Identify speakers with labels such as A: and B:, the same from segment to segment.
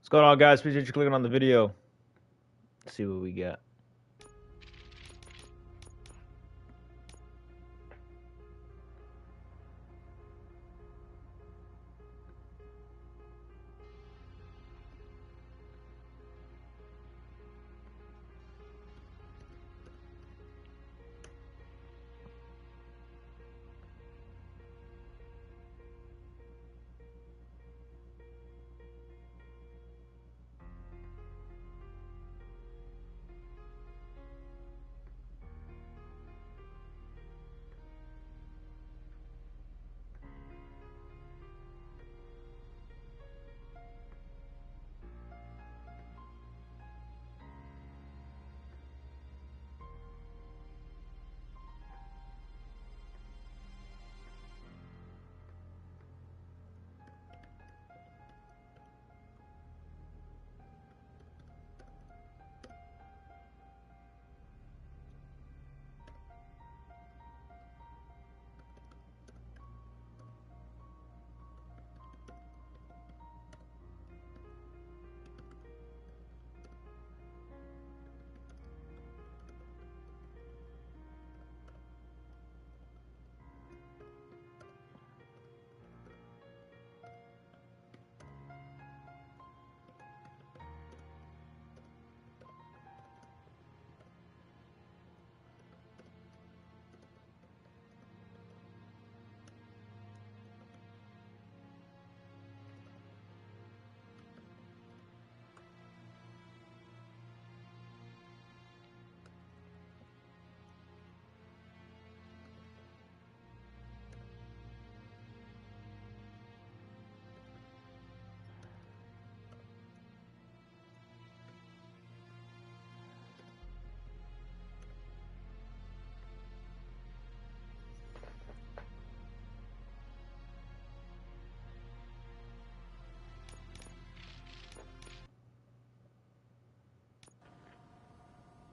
A: What's going on, guys? Appreciate you clicking on the video. Let's see what we got.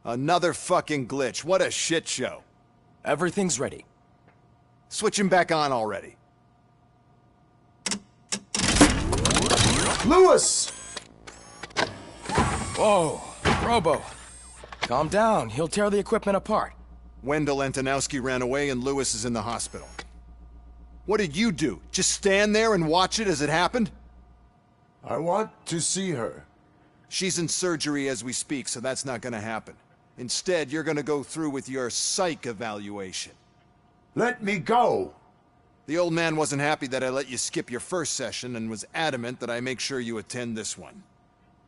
B: Another fucking glitch. What a shit show.
C: Everything's ready.
B: Switch him back on already.
D: Lewis!
C: Whoa, Robo. Calm down, he'll tear the equipment apart.
B: Wendell Antonowski ran away and Lewis is in the hospital. What did you do? Just stand there and watch it as it happened?
D: I want to see her.
B: She's in surgery as we speak, so that's not gonna happen. Instead, you're gonna go through with your psych evaluation.
D: Let me go!
B: The old man wasn't happy that I let you skip your first session and was adamant that I make sure you attend this one.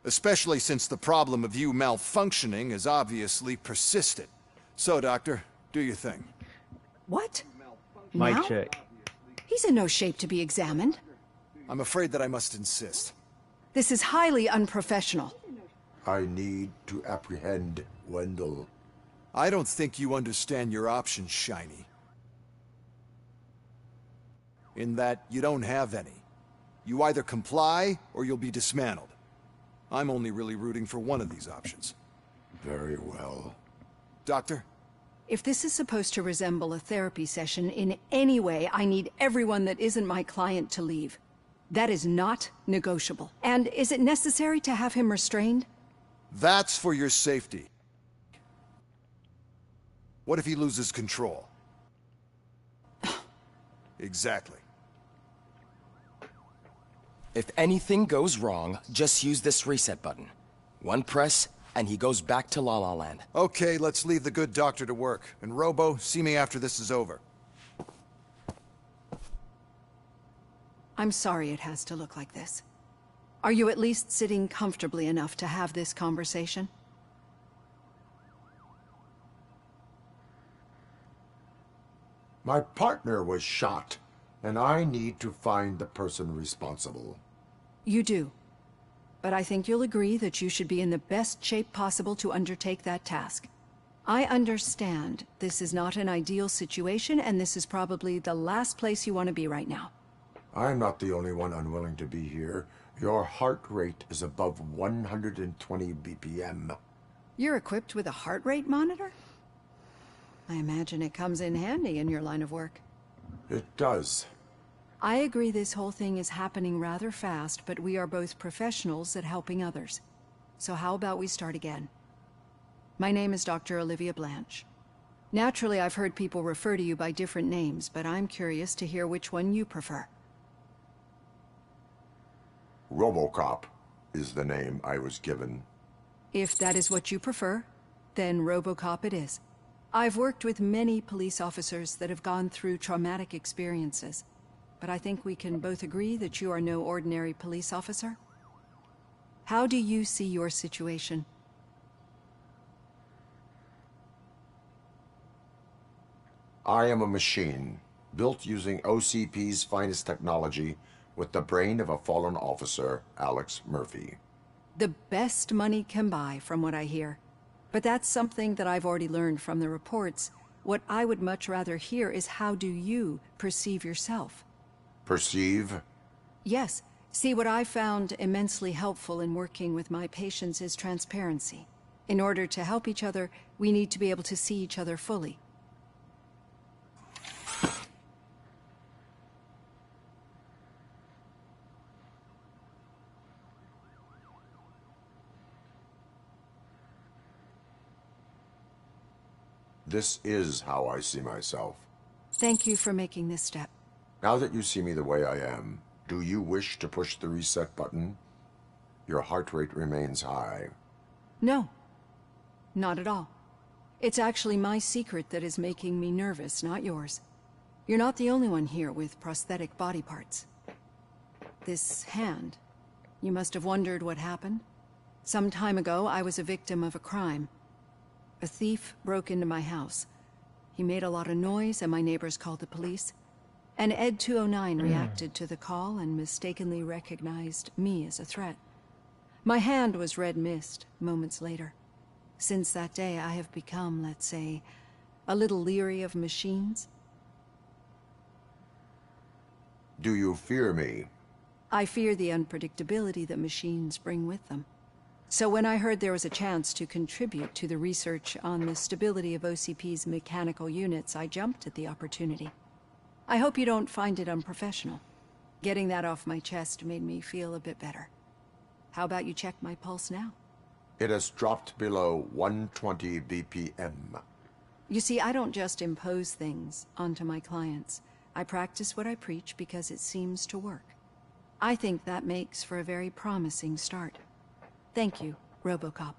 B: Especially since the problem of you malfunctioning is obviously persistent. So, Doctor, do your thing.
E: What?
A: Mic
E: Now?
A: check.
E: He's in no shape to be examined.
B: I'm afraid that I must insist.
E: This is highly unprofessional.
D: I need to apprehend Wendell.
B: I don't think you understand your options, Shiny. In that, you don't have any. You either comply, or you'll be dismantled. I'm only really rooting for one of these options.
D: Very well.
B: Doctor?
E: If this is supposed to resemble a therapy session in any way, I need everyone that isn't my client to leave. That is not negotiable. And is it necessary to have him restrained?
B: That's for your safety. What if he loses control? Exactly.
C: If anything goes wrong, just use this reset button. One press, and he goes back to La La Land.
B: Okay, let's leave the good doctor to work. And Robo, see me after this is over.
E: I'm sorry it has to look like this. Are you at least sitting comfortably enough to have this conversation?
D: My partner was shot, and I need to find the person responsible.
E: You do. But I think you'll agree that you should be in the best shape possible to undertake that task. I understand this is not an ideal situation, and this is probably the last place you want to be right now.
D: I'm not the only one unwilling to be here. Your heart rate is above 120 BPM.
E: You're equipped with a heart rate monitor? I imagine it comes in handy in your line of work.
D: It does.
E: I agree this whole thing is happening rather fast, but we are both professionals at helping others. So how about we start again? My name is Dr. Olivia Blanche. Naturally, I've heard people refer to you by different names, but I'm curious to hear which one you prefer.
D: RoboCop is the name I was given.
E: If that is what you prefer, then RoboCop it is. I've worked with many police officers that have gone through traumatic experiences, but I think we can both agree that you are no ordinary police officer. How do you see your situation?
D: I am a machine, built using OCP's finest technology with the brain of a fallen officer, Alex Murphy.
E: The best money can buy, from what I hear. But that's something that I've already learned from the reports. What I would much rather hear is how do you perceive yourself?
D: Perceive?
E: Yes. See, what I found immensely helpful in working with my patients is transparency. In order to help each other, we need to be able to see each other fully.
D: This is how I see myself.
E: Thank you for making this step.
D: Now that you see me the way I am, do you wish to push the reset button? Your heart rate remains high.
E: No, not at all. It's actually my secret that is making me nervous, not yours. You're not the only one here with prosthetic body parts. This hand, you must have wondered what happened. Some time ago, I was a victim of a crime. A thief broke into my house. He made a lot of noise and my neighbors called the police. And Ed 209 reacted to the call and mistakenly recognized me as a threat. My hand was red mist moments later. Since that day, I have become, let's say, a little leery of machines.
D: Do you fear me?
E: I fear the unpredictability that machines bring with them. So when I heard there was a chance to contribute to the research on the stability of OCP's mechanical units, I jumped at the opportunity. I hope you don't find it unprofessional. Getting that off my chest made me feel a bit better. How about you check my pulse now?
D: It has dropped below 120 BPM.
E: You see, I don't just impose things onto my clients. I practice what I preach because it seems to work. I think that makes for a very promising start. Thank you, RoboCop.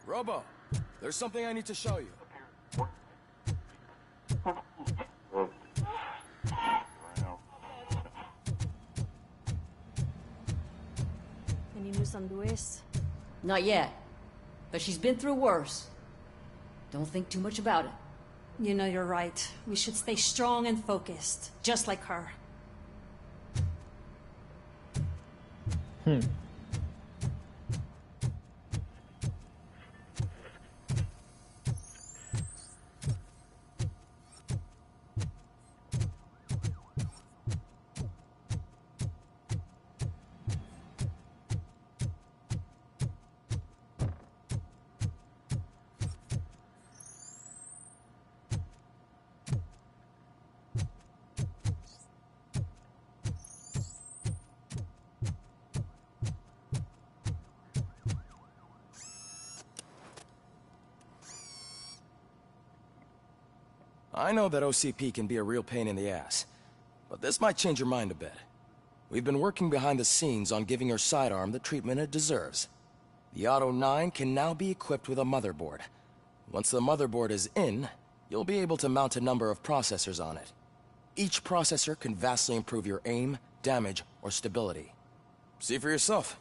C: Robo, there's something I need to show you.
F: Any news on Luis?
G: Not yet. But she's been through worse. Don't think too much about it.
F: You know you're right. We should stay strong and focused, just like her.
C: I know that OCP can be a real pain in the ass, but this might change your mind a bit. We've been working behind the scenes on giving her sidearm the treatment it deserves. The Auto 9 can now be equipped with a motherboard. Once the motherboard is in, you'll be able to mount a number of processors on it. Each processor can vastly improve your aim, damage, or stability. See for yourself.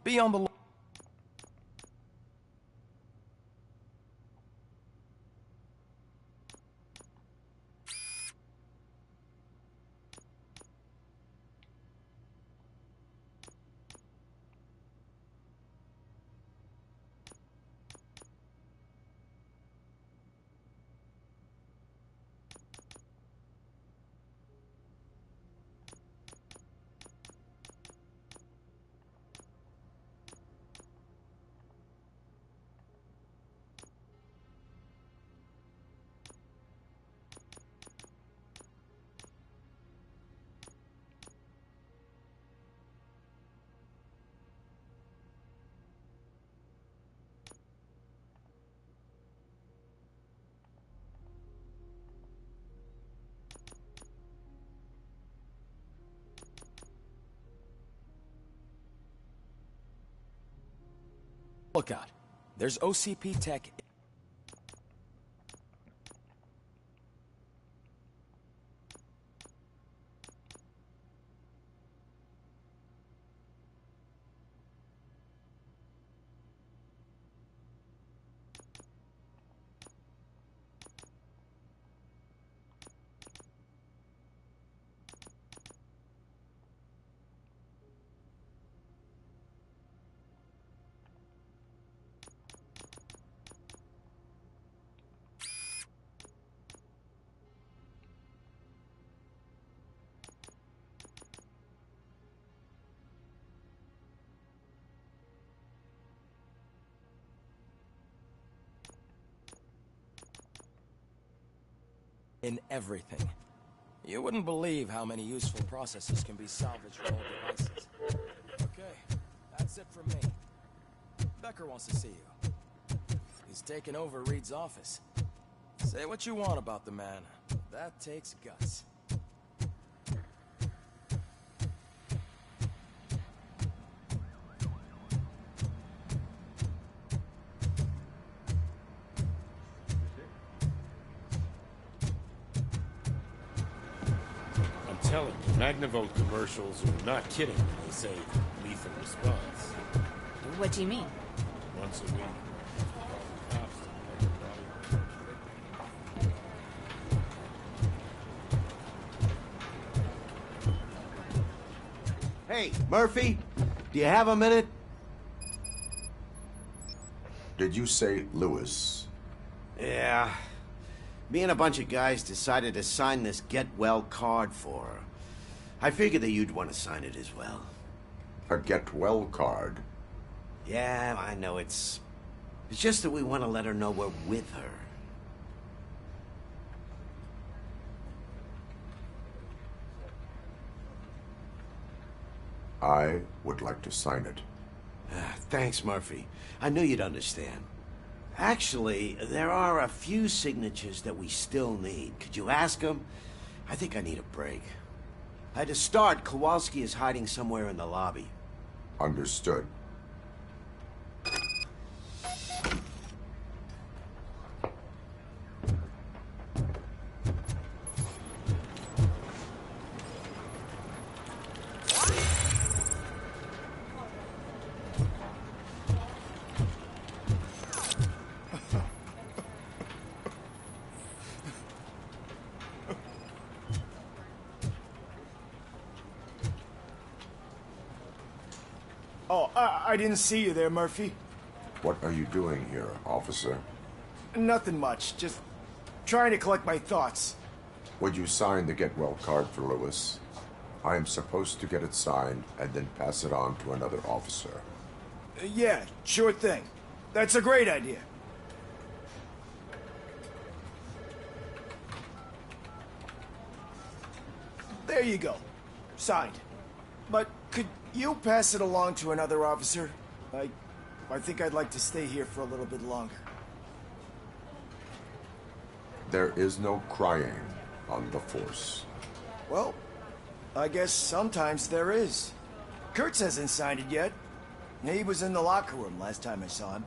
C: Be on the lookout. There's OCP tech. In everything. You wouldn't believe how many useful processes can be salvaged from old devices. Okay, that's it from me. Becker wants to see you. He's taken over Reed's office. Say what you want about the man. That takes guts.
H: Telling you, Magnavolt commercials are not kidding when they say lethal response.
F: What do you mean?
H: Once a week. Cops to everybody.
I: Hey, Murphy, do you have a minute?
D: Did you say Lewis?
I: Yeah. Me and a bunch of guys decided to sign this get well card for her. I figured that you'd want to sign it as well.
D: A get well card?
I: Yeah, I know it's just that we want to let her know we're with her.
D: I would like to sign it.
I: Thanks, Murphy. I knew you'd understand. Actually, there are a few signatures that we still need. Could you ask them? I think I need a break. To start, Kowalski is hiding somewhere in the lobby.
D: Understood.
J: Oh, I didn't see you there, Murphy.
D: What are you doing here, officer?
J: Nothing much, just trying to collect my thoughts.
D: Would you sign the get well card for Lewis? I am supposed to get it signed and then pass it on to another officer.
J: Yeah, sure thing. That's a great idea. There you go. Signed. But could you pass it along to another officer? I think I'd like to stay here for a little bit longer.
D: There is no crying on the force.
J: Well, I guess sometimes there is. Kurtz hasn't signed it yet. He was in the locker room last time I saw him.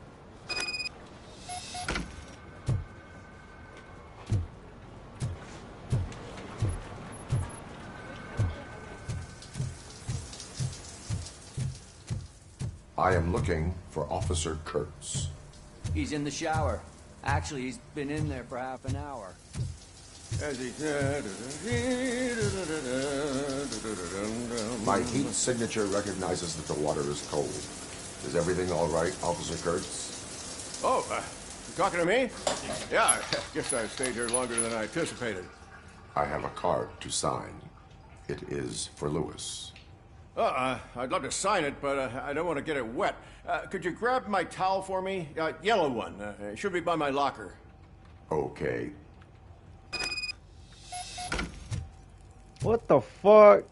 D: I am looking for Officer Kurtz.
K: He's in the shower. Actually, he's been in there for half an hour.
D: My heat signature recognizes that the water is cold. Is everything all right, Officer Kurtz?
L: Oh, you talking to me? Yeah, I guess I stayed here longer than I anticipated.
D: I have a card to sign. It is for Lewis.
L: I'd love to sign it, but I don't want to get it wet. Could you grab my towel for me? Yellow one. It should be by my locker.
D: Okay.
A: What the fuck?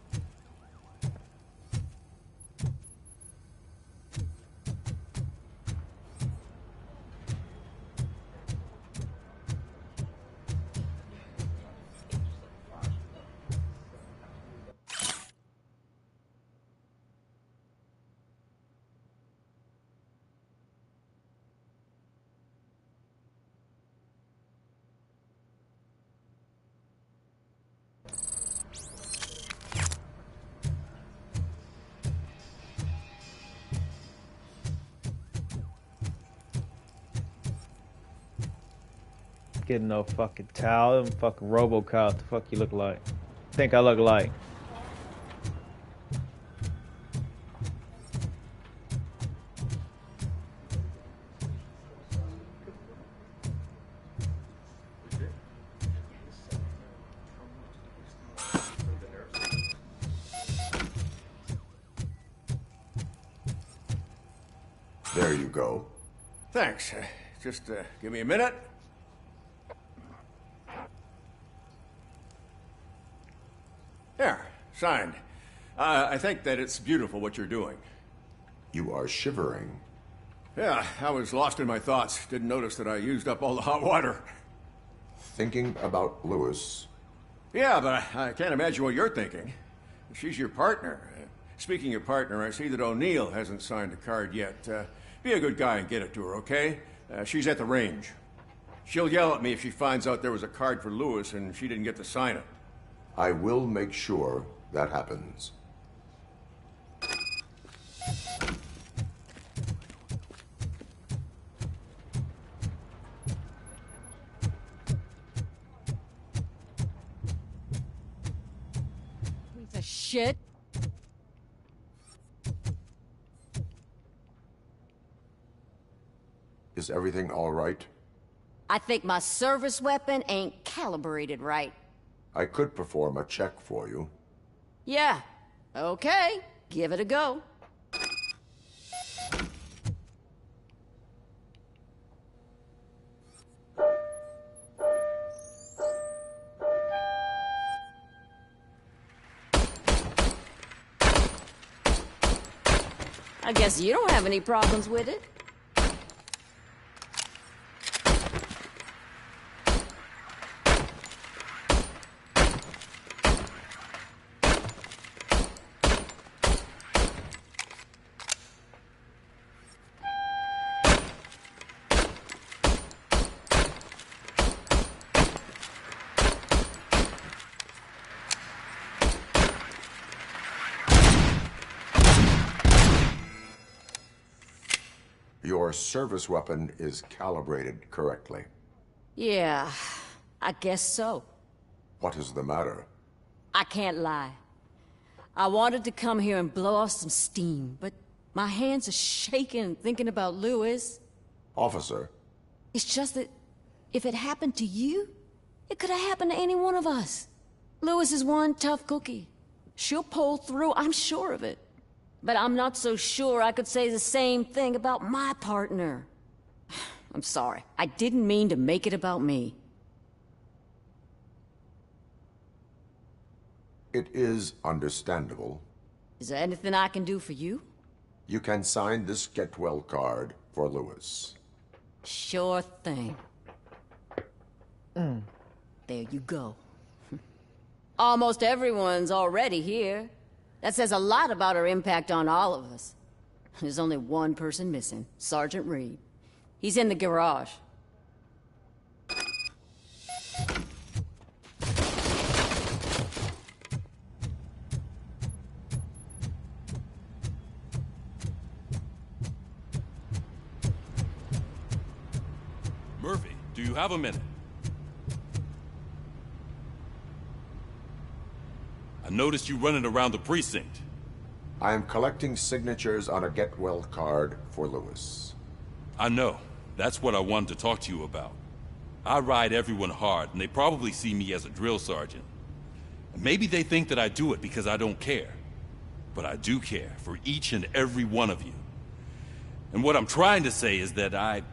A: Getting no fucking towel. Them fucking Robo cow. What the fuck you look like? Think I look like?
D: There you go.
L: Thanks. Just give me a minute. There, signed. I think that it's beautiful what you're doing.
D: You are shivering.
L: Yeah, I was lost in my thoughts. Didn't notice that I used up all the hot water.
D: Thinking about Lewis.
L: Yeah, but I can't imagine what you're thinking. She's your partner. Speaking of partner, I see that O'Neill hasn't signed a card yet. Be a good guy and get it to her, okay? She's at the range. She'll yell at me if she finds out there was a card for Lewis and she didn't get to sign it.
D: I will make sure that happens.
M: Piece of shit.
D: Is everything all right?
G: I think my service weapon ain't calibrated right.
D: I could perform a check for you.
G: Yeah. Okay. Give it a go. I guess you don't have any problems with it.
D: Your service weapon is calibrated correctly.
G: Yeah, I guess so.
D: What is the matter?
G: I can't lie. I wanted to come here and blow off some steam, but my hands are shaking thinking about Lewis.
D: Officer.
G: It's just that if it happened to you, it could have happened to any one of us. Lewis is one tough cookie. She'll pull through, I'm sure of it. But I'm not so sure I could say the same thing about my partner. I'm sorry. I didn't mean to make it about me.
D: It is understandable.
G: Is there anything I can do for you?
D: You can sign this get well card for Lewis.
G: Sure thing. There you go. Almost everyone's already here. That says a lot about her impact on all of us. There's only one person missing, Sergeant Reed. He's in the garage.
H: Murphy, do you have a minute? I noticed you running around the precinct.
D: I am collecting signatures on a get well card for Lewis.
H: I know. That's what I wanted to talk to you about. I ride everyone hard, and they probably see me as a drill sergeant. And maybe they think that I do it because I don't care. But I do care for each and every one of you. And what I'm trying to say is that I'd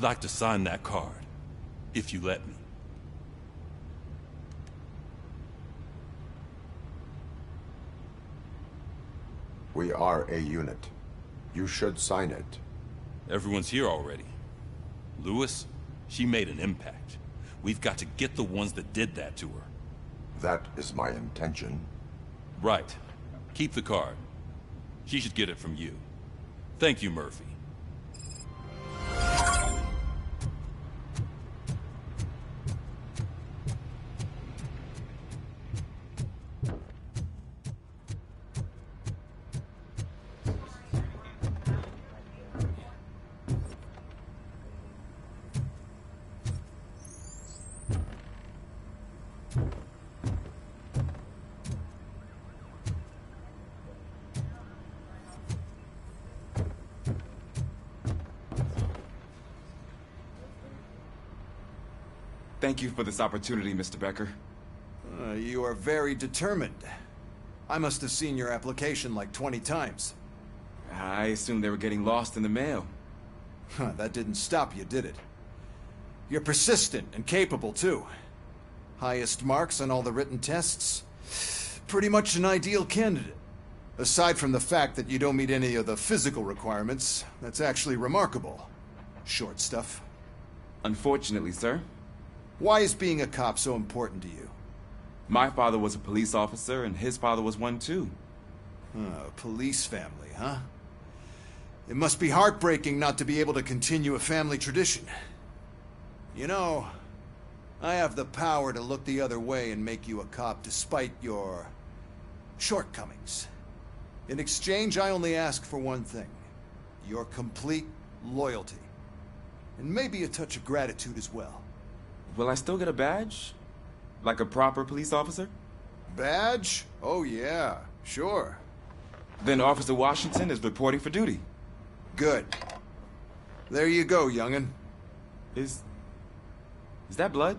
H: like to sign that card, if you let me.
D: We are a unit. You should sign it.
H: Everyone's here already. Lewis, she made an impact. We've got to get the ones that did that to her.
D: That is my intention.
H: Right. Keep the card. She should get it from you. Thank you, Murphy.
M: Thank you for this opportunity, Mr. Becker.
B: You are very determined. I must have seen your application like 20 times.
M: I assumed they were getting lost in the mail.
B: That didn't stop you, did it? You're persistent and capable, too. Highest marks on all the written tests. Pretty much an ideal candidate. Aside from the fact that you don't meet any of the physical requirements, that's actually remarkable. Short stuff.
M: Unfortunately, sir.
B: Why is being a cop so important to you?
M: My father was a police officer, and his father was one, too.
B: A police family, huh? It must be heartbreaking not to be able to continue a family tradition. You know, I have the power to look the other way and make you a cop despite your shortcomings. In exchange, I only ask for one thing. Your complete loyalty. And maybe a touch of gratitude as well.
M: Will I still get a badge? Like a proper police officer?
B: Badge? Oh yeah, sure.
M: Then Officer Washington is reporting for duty.
B: Good. There you go, young'un.
M: Is that blood?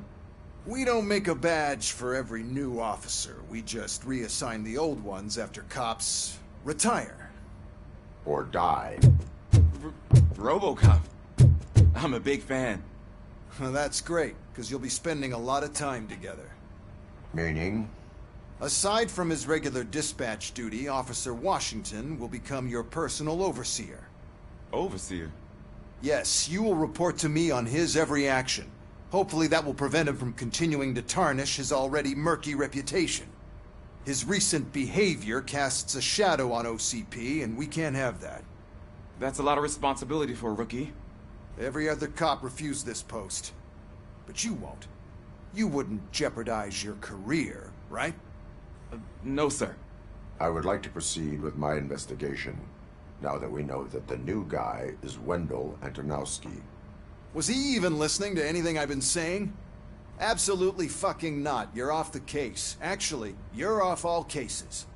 B: We don't make a badge for every new officer. We just reassign the old ones after cops retire.
D: Or die.
M: RoboCop. I'm a big fan.
B: Well, that's great, because you'll be spending a lot of time together.
D: Meaning?
B: Aside from his regular dispatch duty, Officer Washington will become your personal overseer.
M: Overseer?
B: Yes, you will report to me on his every action. Hopefully that will prevent him from continuing to tarnish his already murky reputation. His recent behavior casts a shadow on OCP, and we can't have that.
M: That's a lot of responsibility for a rookie.
B: Every other cop refused this post. But you won't. You wouldn't jeopardize your career, right?
M: No, sir.
D: I would like to proceed with my investigation, now that we know that the new guy is Wendell Antonowski.
B: Was he even listening to anything I've been saying? Absolutely fucking not. You're off the case. Actually, you're off all cases.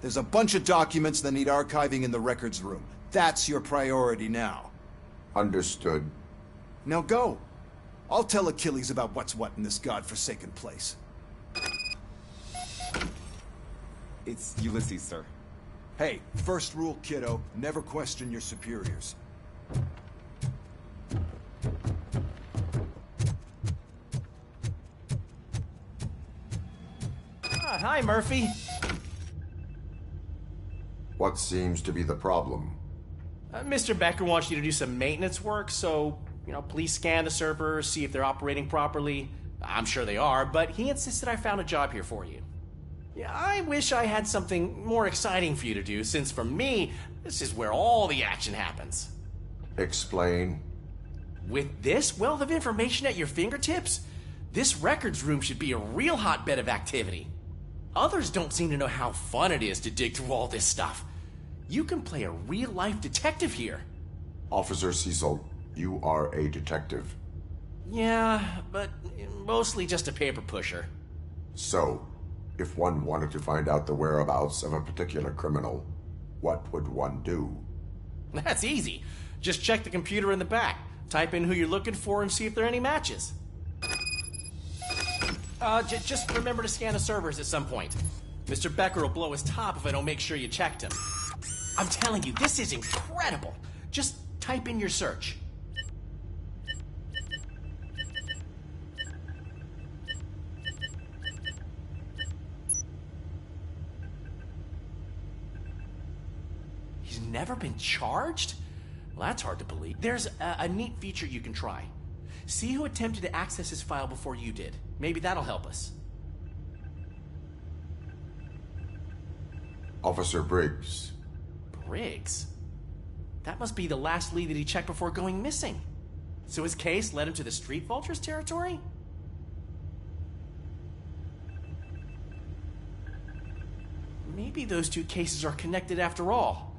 B: There's a bunch of documents that need archiving in the records room. That's your priority now.
D: Understood.
B: Now go. I'll tell Achilles about what's what in this godforsaken place.
M: It's Ulysses, sir.
B: Hey, first rule, kiddo, never question your superiors.
N: Hi, Murphy.
D: What seems to be the problem?
N: Mr. Becker wants you to do some maintenance work, so, please scan the servers, see if they're operating properly. I'm sure they are, but he insisted I found a job here for you. Yeah, I wish I had something more exciting for you to do, since for me, this is where all the action happens.
D: Explain.
N: With this wealth of information at your fingertips, this records room should be a real hotbed of activity. Others don't seem to know how fun it is to dig through all this stuff. You can play a real-life detective here.
D: Officer Cecil, you are a detective.
N: Yeah, but mostly just a paper pusher.
D: So, if one wanted to find out the whereabouts of a particular criminal, what would one do?
N: That's easy. Just check the computer in the back, type in who you're looking for, and see if there are any matches. Just remember to scan the servers at some point. Mr. Becker will blow his top if I don't make sure you checked him. I'm telling you, this is incredible. Just type in your search. He's never been charged? Well, that's hard to believe. There's a neat feature you can try. See who attempted to access his file before you did. Maybe that'll help us.
D: Officer Briggs.
N: Briggs? That must be the last lead that he checked before going missing. So his case led him to the Street Vultures territory? Maybe those two cases are connected after all.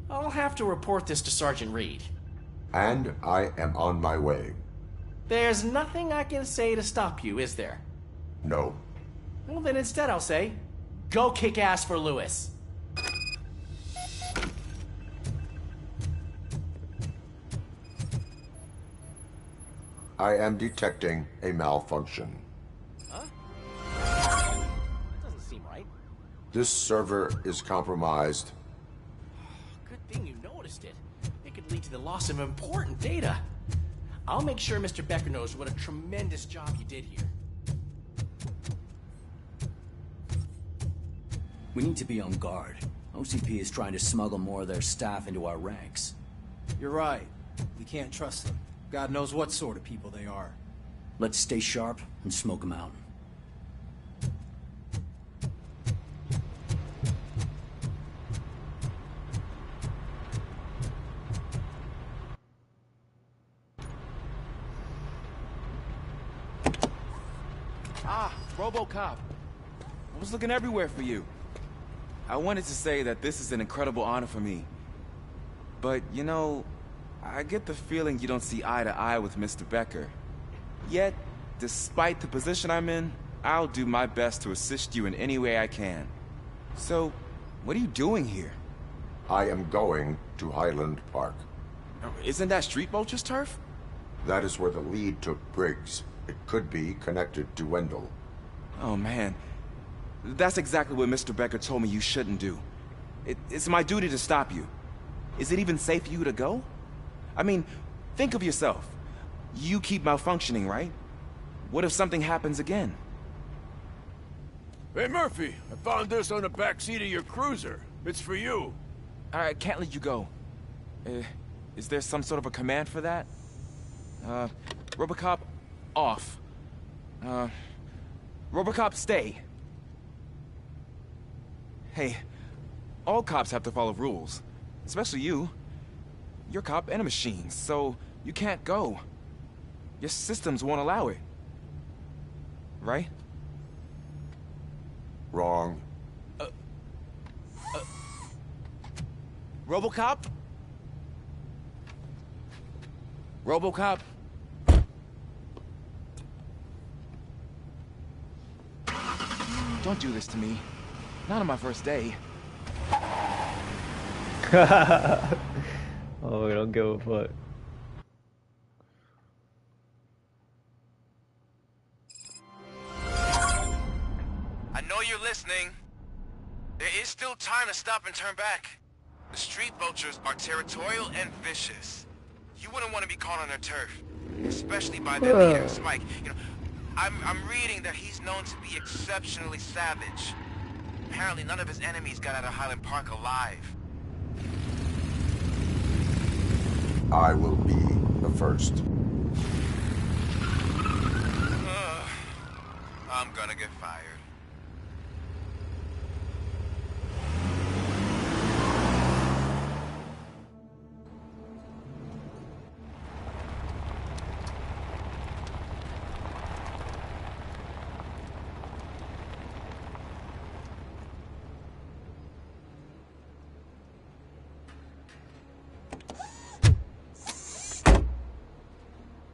N: I'll have to report this to Sergeant Reed.
D: And I am on my way.
N: There's nothing I can say to stop you, is there?
D: No.
N: Well, then instead I'll say, go kick ass for Lewis.
D: I am detecting a malfunction.
N: Huh? That doesn't seem right.
D: This server is compromised.
N: Good thing you noticed it. It could lead to the loss of important data. I'll make sure Mr. Becker knows what a tremendous job you did here.
K: We need to be on guard. OCP is trying to smuggle more of their staff into our ranks.
O: You're right. We can't trust them. God knows what sort of people they are.
K: Let's stay sharp and smoke them out.
M: RoboCop. I was looking everywhere for you. I wanted to say that this is an incredible honor for me. But, I get the feeling you don't see eye to eye with Mr. Becker. Yet, despite the position I'm in, I'll do my best to assist you in any way I can. So, what are you doing here?
D: I am going to Highland Park.
M: Isn't that Street Vulture's turf?
D: That is where the lead took Briggs. It could be connected to Wendell.
M: Oh, man. That's exactly what Mr. Becker told me you shouldn't do. It's my duty to stop you. Is it even safe for you to go? I mean, think of yourself. You keep malfunctioning, right? What if something happens again?
P: Hey, Murphy, I found this on the back seat of your cruiser. It's for you.
M: I can't let you go. Is there some sort of a command for that? Robocop, off. Robocop, stay. Hey, all cops have to follow rules. Especially you. You're a cop and a machine, so you can't go. Your systems won't allow it. Right?
D: Wrong.
M: Robocop? Robocop? Don't do this to me. Not on my first day.
A: Oh, we don't give a fuck.
Q: I know you're listening. There is still time to stop and turn back. The street vultures are territorial and vicious. You wouldn't want to be caught on their turf, especially by their leader, Spike. You know, I'm reading that he's known to be exceptionally savage. Apparently, none of his enemies got out of Highland Park alive.
D: I will be the first.
Q: I'm gonna get fired.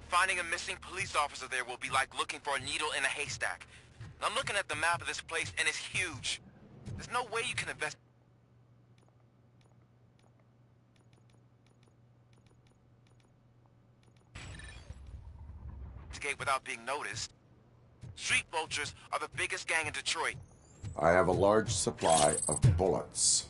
Q: Finding a missing police officer there will be like looking for a needle in a haystack. I'm looking at the map of this place, and it's huge. There's no way you can investigate without being noticed. Street vultures are the biggest gang in Detroit.
D: I have a large supply of bullets.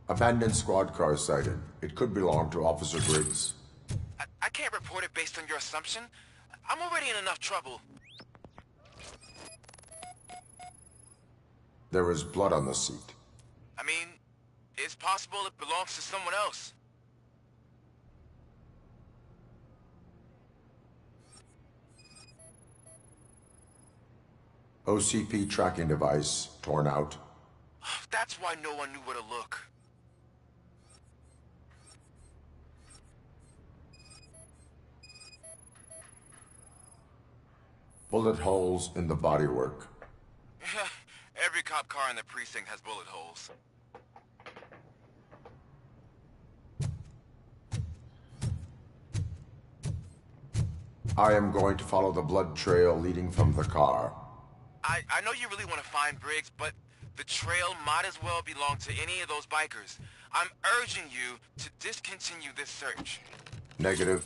D: Abandoned squad car sighted. It could belong to Officer Briggs.
Q: I can't report it based on your assumption. I'm already in enough trouble.
D: There is blood on the seat.
Q: I mean, it's possible it belongs to someone else.
D: OCP tracking device torn out.
Q: That's why no one knew where to look.
D: Bullet holes in the bodywork.
Q: Every cop car in the precinct has bullet holes.
D: I am going to follow the blood trail leading from the car.
Q: I know you really want to find Briggs, but the trail might as well belong to any of those bikers. I'm urging you to discontinue this search.
D: Negative.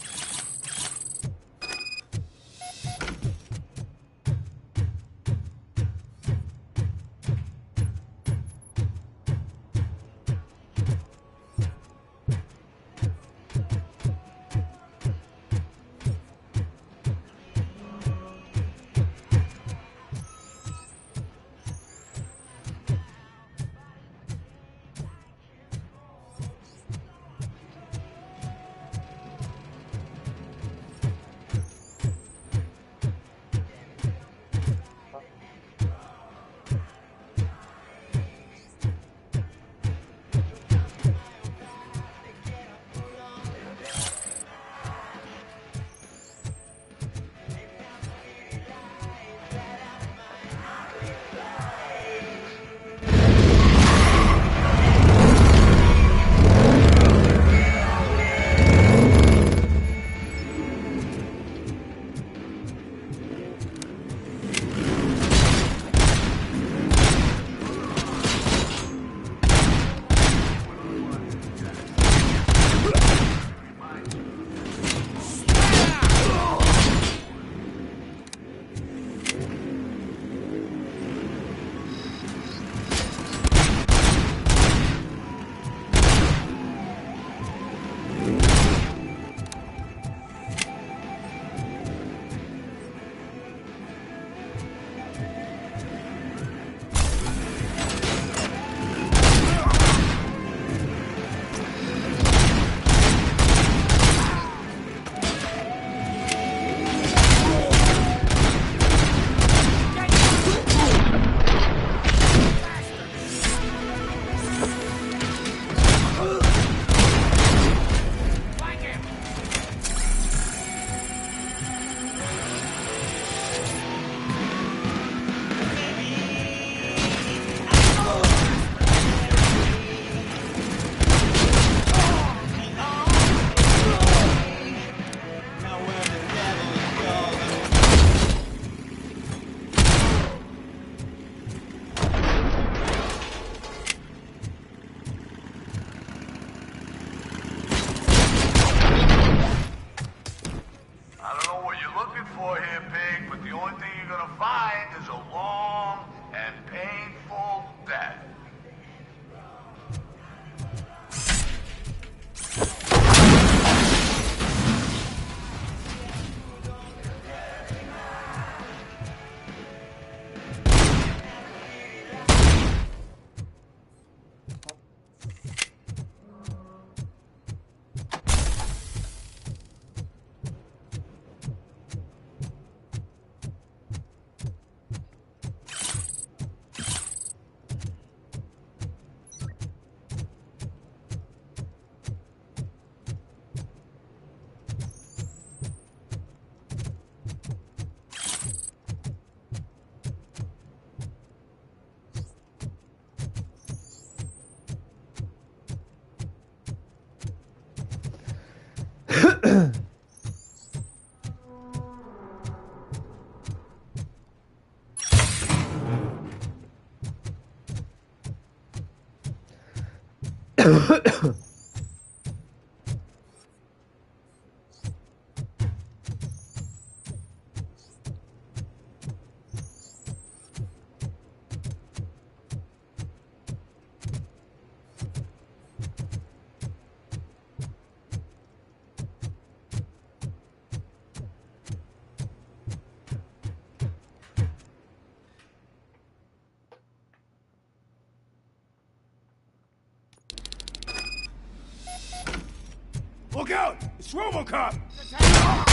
P: Look out! It's Robocop! Spread out!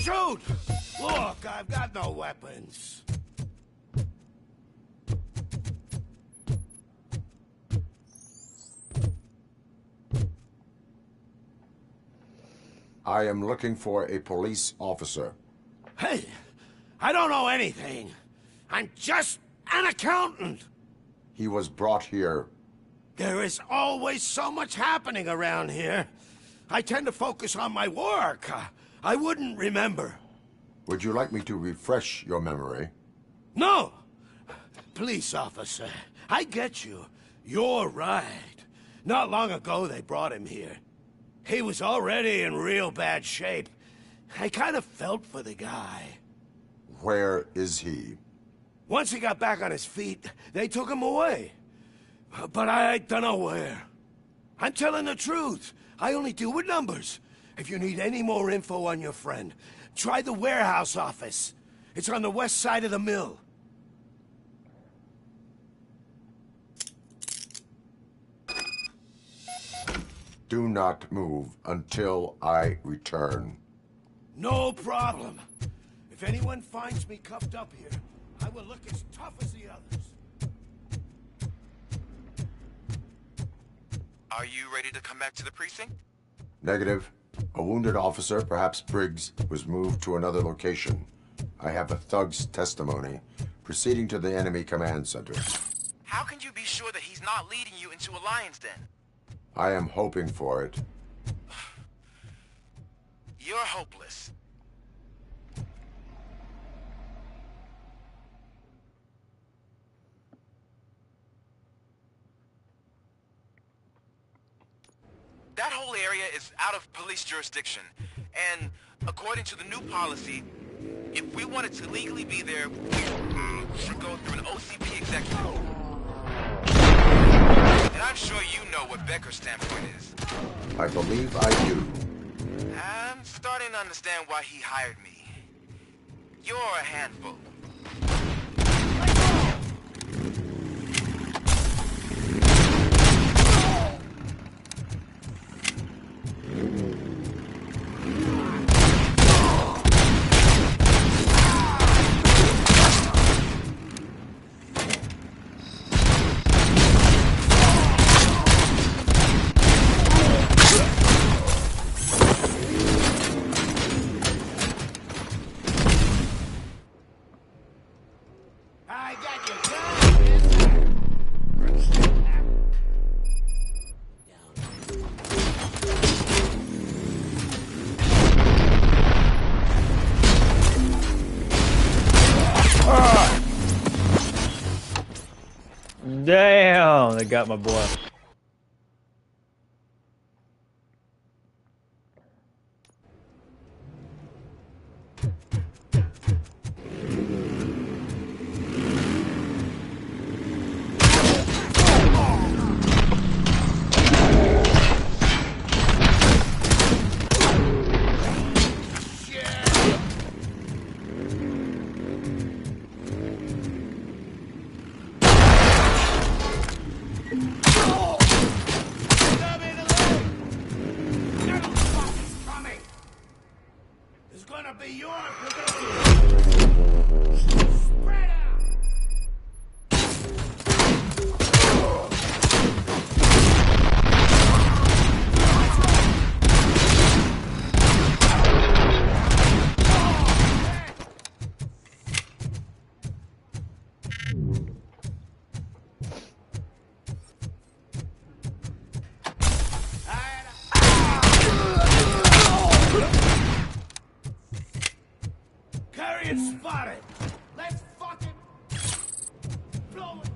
I: shoot! Look, I've got no weapons.
D: I am looking for a police officer.
I: Hey, I don't know anything. I'm just an accountant.
D: He was brought here.
I: There is always so much happening around here. I tend to focus on my work. I wouldn't remember.
D: Would you like me to refresh your memory?
I: No! Police officer, I get you. You're right. Not long ago they brought him here. He was already in real bad shape. I kind of felt for the guy.
D: Where is he?
I: Once he got back on his feet, they took him away. But I don't know where. I'm telling the truth. I only deal with numbers. If you need any more info on your friend, try the warehouse office. It's on the west side of the mill.
D: Do not move until I return.
I: No problem. If anyone finds me cuffed up here, I will look as tough as the others.
Q: Are you ready to come back to the precinct?
D: Negative. A wounded officer, perhaps Briggs, was moved to another location. I have a thug's testimony, proceeding to the enemy command center.
Q: How can you be sure that he's not leading you into a lion's den?
D: I am hoping for it.
Q: You're hopeless. That whole area is out of police jurisdiction, and according to the new policy, if we wanted to legally be there, we should go through an OCP executive. And I'm sure you know what Becker's standpoint is.
D: I believe I do.
Q: I'm starting to understand why he hired me. You're a handful.
A: Damn, they got my boy.
I: Spotted! Let's fucking blow it!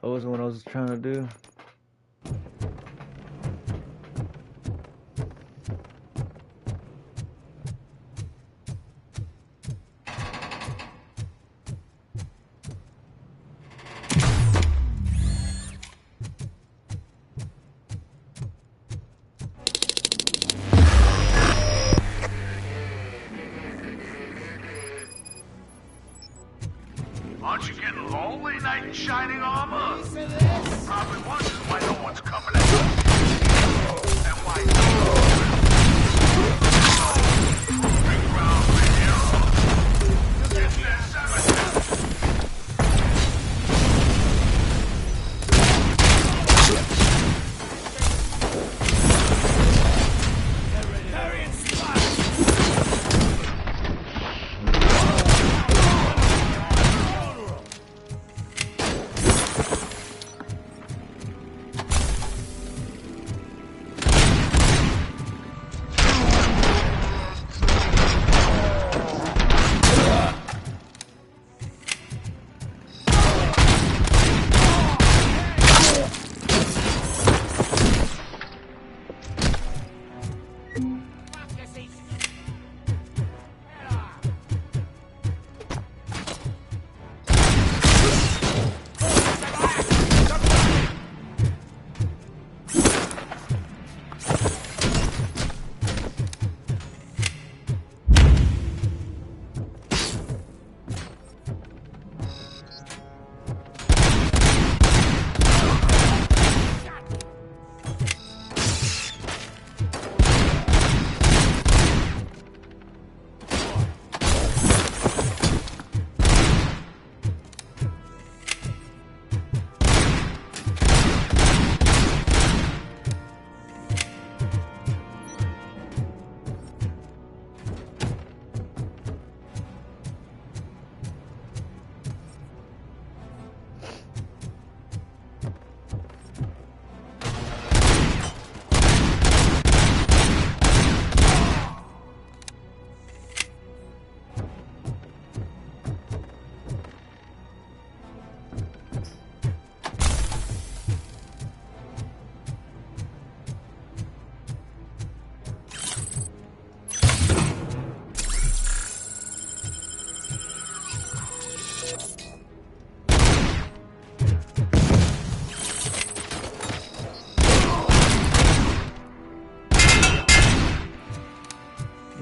A: What was the one I was trying to do?
P: Aren't you getting lonely, knight in shining armor? Probably wondering why no one's coming at you. And why big round big hero. Get their cemetery. Carrying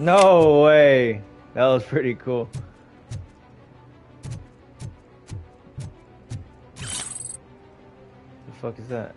A: No way. That was pretty cool. The fuck is that?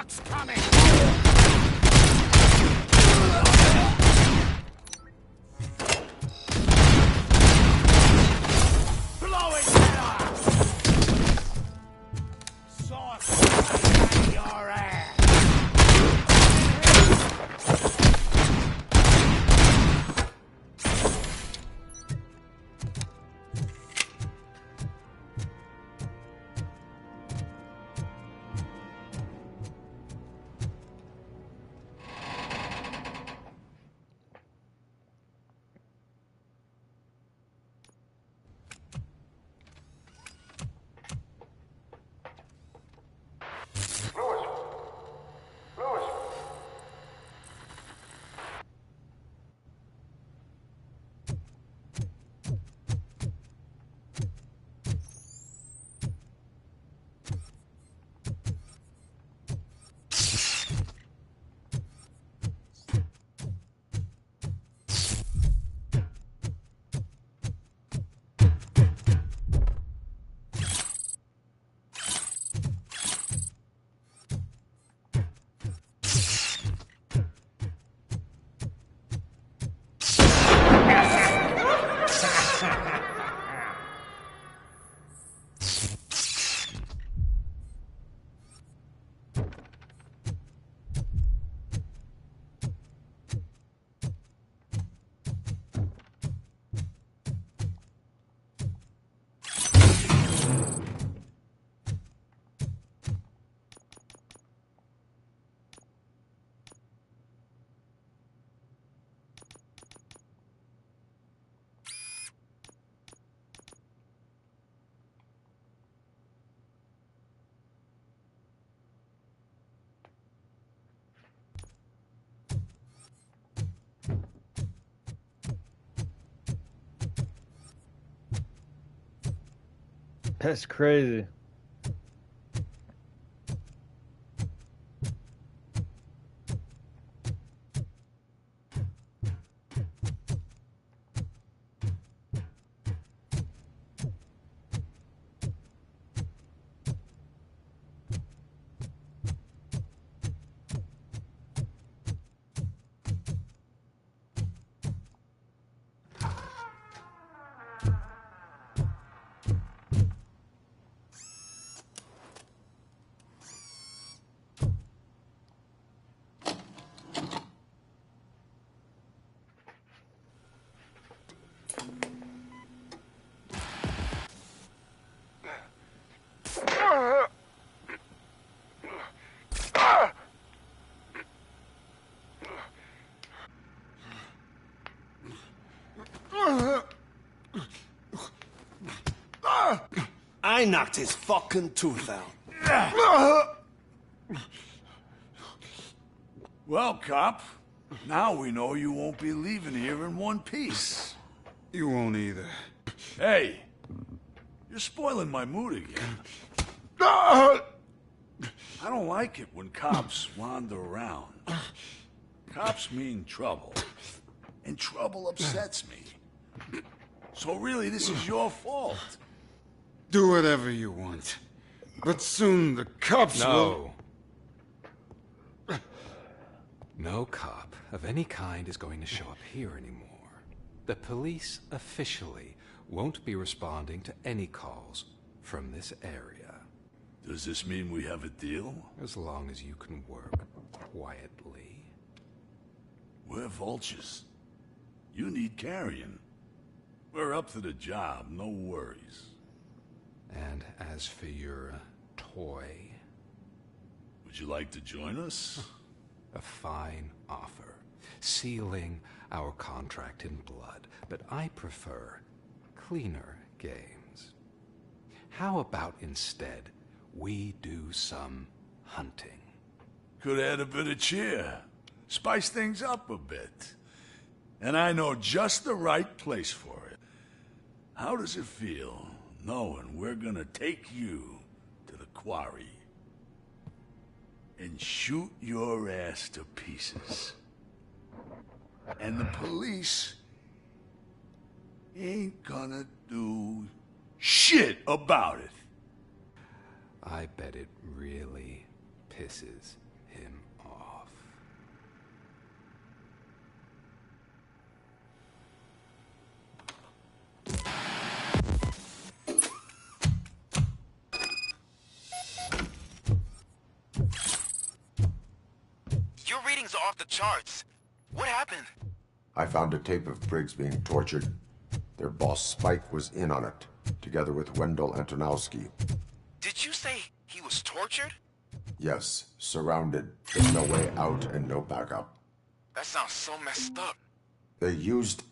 P: Truck's coming! Blow its head off! Sauce right your ass!
A: That's crazy.
R: I knocked his fucking tooth out.
P: Well, cop, now we know you won't be leaving here in one piece.
S: You won't either.
P: Hey, you're spoiling my mood again. I don't like it when cops wander around. Cops mean trouble, and trouble upsets me. So really, this is your fault.
S: Do whatever you want. But soon the cops will...
T: No cop of any kind is going to show up here anymore. The police officially won't be responding to any calls from this area.
P: Does this mean we have a deal?
T: As long as you can work quietly.
P: We're vultures. You need carrying. We're up to the job, no worries.
T: And as for your toy...
P: Would you like to join us?
T: A fine offer, sealing our contract in blood, but I prefer cleaner games. How about instead we do some hunting?
P: Could add a bit of cheer, spice things up a bit. And I know just the right place for it. How does it feel knowing we're gonna take you to the quarry and shoot your ass to pieces? And the police ain't gonna do shit about it.
T: I bet it really pisses
Q: Your readings are off the charts. What happened?
D: I found a tape of Briggs being tortured. Their boss Spike was in on it, together with Wendell Antonowski.
Q: Did you say he was tortured?
D: Yes, surrounded, with no way out and no backup.
Q: That sounds so messed up.
D: They used...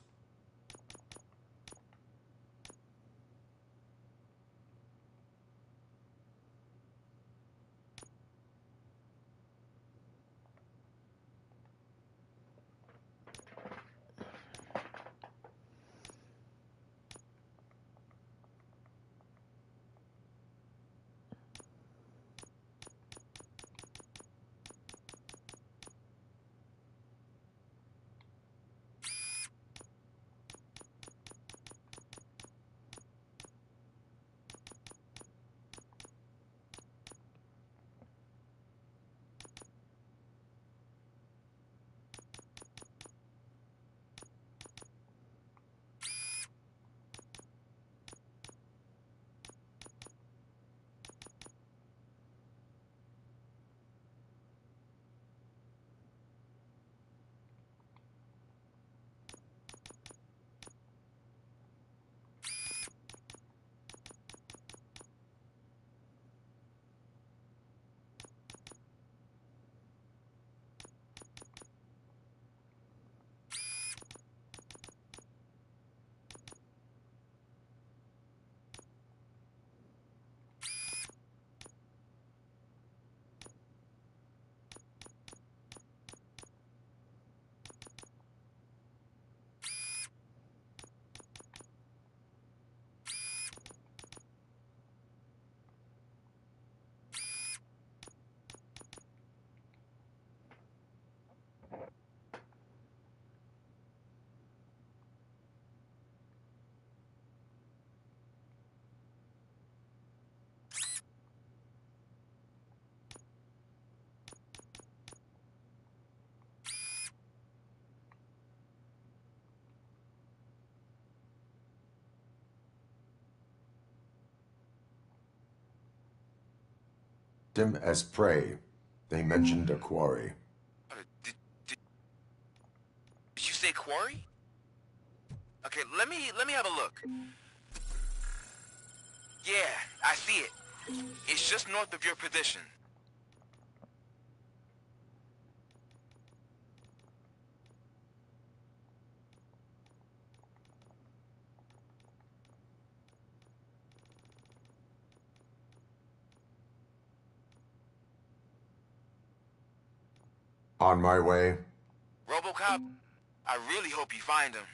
D: Him as prey. They mentioned a quarry.
Q: Did you say quarry? Okay, let me have a look. Yeah, I see it. It's just north of your position.
D: On my way.
Q: RoboCop, I really hope you find him.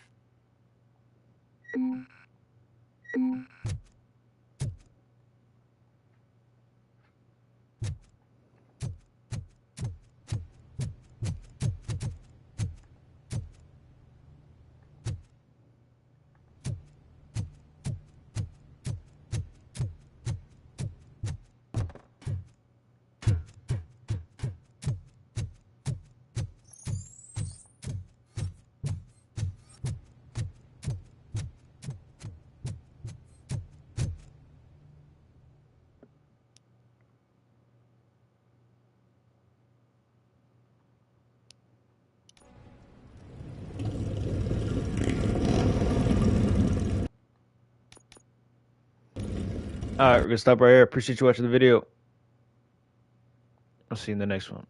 A: Alright, we're gonna stop right here. Appreciate you watching the video. I'll see you in the next one.